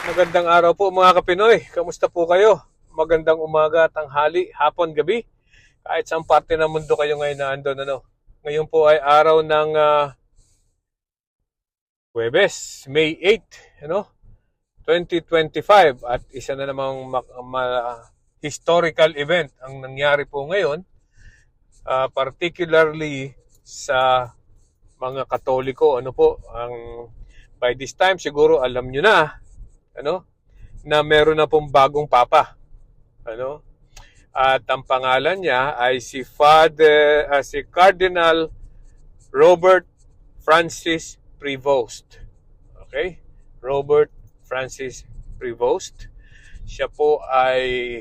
Magandang araw po mga Kapinoy. Kamusta po kayo? Magandang umaga, tanghali, hapon, gabi. Kahit saan parte ng mundo kayo ngayon na andon, ano. Ngayon po ay araw ng Huwebes, May 8, ano? 2025 at isa na namang historical event ang nangyari po ngayon, particularly sa mga Katoliko. Ano po, by this time siguro alam nyo na, ano, na meron na pong bagong papa. Ano? At ang pangalan niya ay si Cardinal Robert Francis Prevost. Okay? Robert Francis Prevost. Siya po ay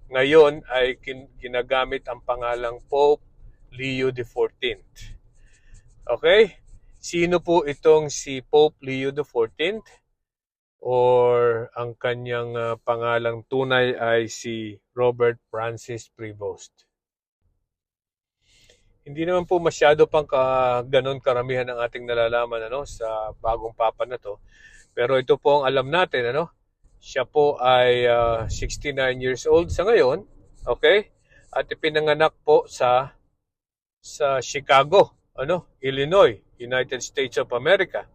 ngayon ay ginagamit ang pangalang Pope Leo XIV. Okay? Sino po itong si Pope Leo XIV? Or ang kanyang pangalang tunay ay si Robert Francis Prevost. Hindi naman po masyado pang ganon karamihan ang ating nalalaman sa bagong papa na to. Pero ito po ang alam natin, Siya po ay 69 years old sa ngayon, okay? At ipinanganak po sa Chicago, Illinois, United States of America.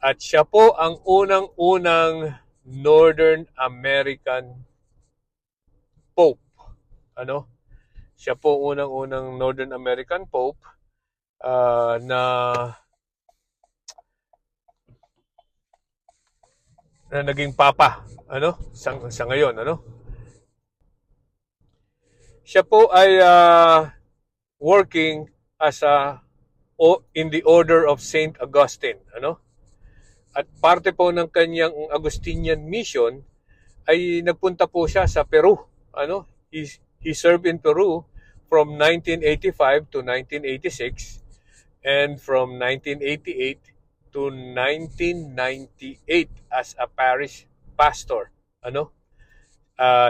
At siya po ang unang-unang Northern American Pope. Siya po unang-unang Northern American Pope na naging papa, sa ngayon, Siya po ay working as in the order of Saint Augustine, At parte po ng kanyang Augustinian mission ay nagpunta po siya sa Peru, He served in Peru from 1985 to 1986 and from 1988 to 1998 as a parish pastor,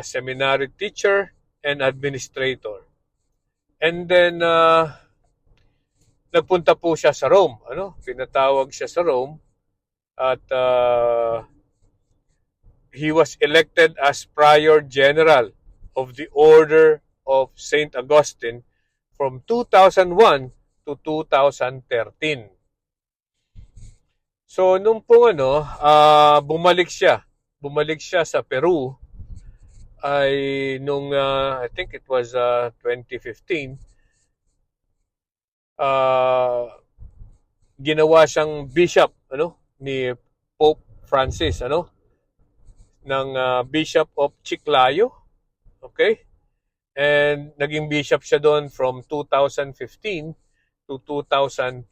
seminary teacher and administrator. And then nagpunta po siya sa Rome, Pinatawag siya sa Rome at he was elected as Prior General of the Order of Saint Augustine from 2001 to 2013. So nung pong bumalik siya sa Peru ay nung I think it was 2015, ginawa siyang bishop ni Pope Francis ng Bishop of Chiclayo. Okay? And naging bishop siya doon from 2015 to 2023.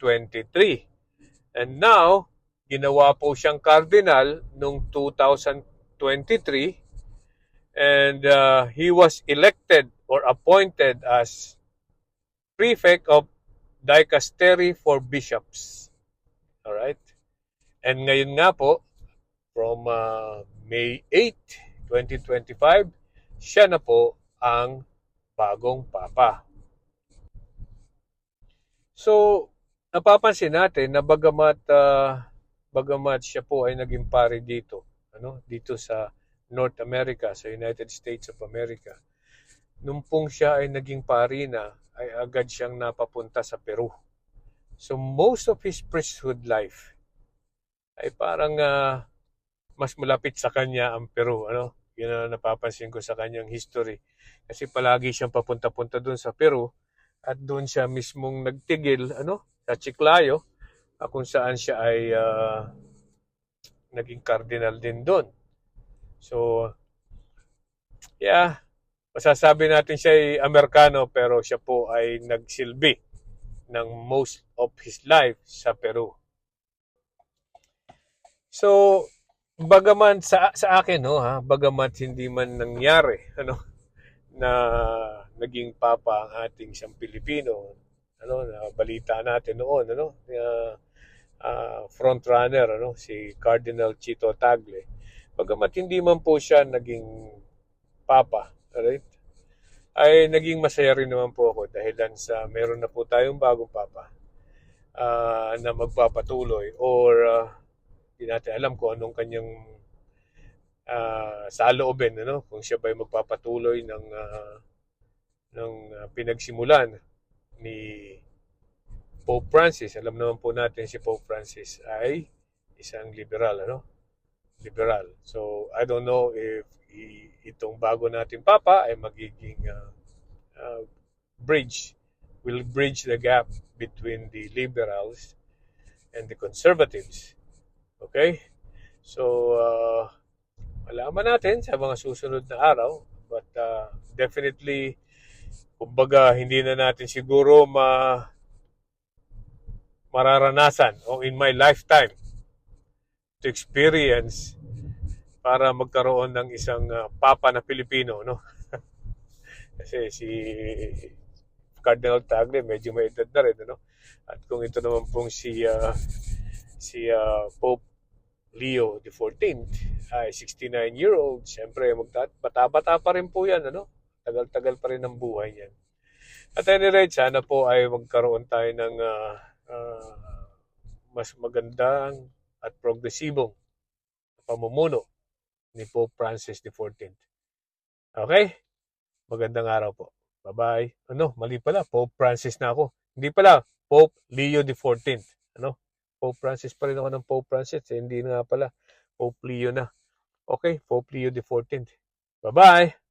And now, ginawa po siyang cardinal noong 2023 and he was elected or appointed as prefect of dicastery for bishops. All right? And ngayon nga po, from May 8, 2025, siya na po ang bagong papa. So, napapansin natin na bagamat siya po ay naging pari dito, dito sa North America, sa United States of America, nung pong siya ay naging pari na, ay agad siyang napapunta sa Peru. So, most of his priesthood life ay parang mas malapit sa kanya ang Peru, Yun ang napapansin ko sa kanyang history. Kasi palagi siyang papunta-punta doon sa Peru at doon siya mismong nagtigil, sa Chiclayo, kung saan siya ay naging cardinal din doon. So, yeah, masasabi natin siya ay Amerikano pero siya po ay nagsilbi ng most of his life sa Peru. So, bagaman sa akin bagamat hindi man nangyari na naging papa ang ating isang Pilipino, na balita natin noon front runner si Cardinal Chito Tagle, bagamat hindi man po siya naging papa, right? Ay naging masaya rin naman po ako dahil sa meron na po tayong bagong papa na magpapatuloy or Hindi natin alam kung anong kanyang saloobin, ano? Kung siya ba'y magpapatuloy ng pinagsimulan ni Pope Francis. Alam naman po natin si Pope Francis ay isang liberal, ano? Liberal. So, I don't know if itong bago nating Papa ay magiging uh, will bridge the gap between the liberals and the conservatives. Okay? So, malaman natin sa mga susunod na araw. But definitely, kumbaga, hindi na natin siguro mararanasan o in my lifetime to experience para magkaroon ng isang papa na Pilipino, no? Kasi si Cardinal Tagle medyo may edad na rin, ano? At kung ito naman pong si Pope Leo XIV ay 69-year-old, siyempre bata-bata pa rin po yan, ano? Tagal-tagal pa rin ang buhay niyan. At any rate, sana po ay magkaroon tayo ng mas magandang at progresibong pamumuno ni Pope Francis XIV. Okay? Magandang araw po. Bye-bye. Ano, mali pala. Pope Francis na ako. Hindi pala. Pope Leo XIV. Ano? Pope Francis pa rin ako ng Pope Francis. Hindi na nga pala. Pope Leo na. Okay? Pope Leo XIV. Bye-bye.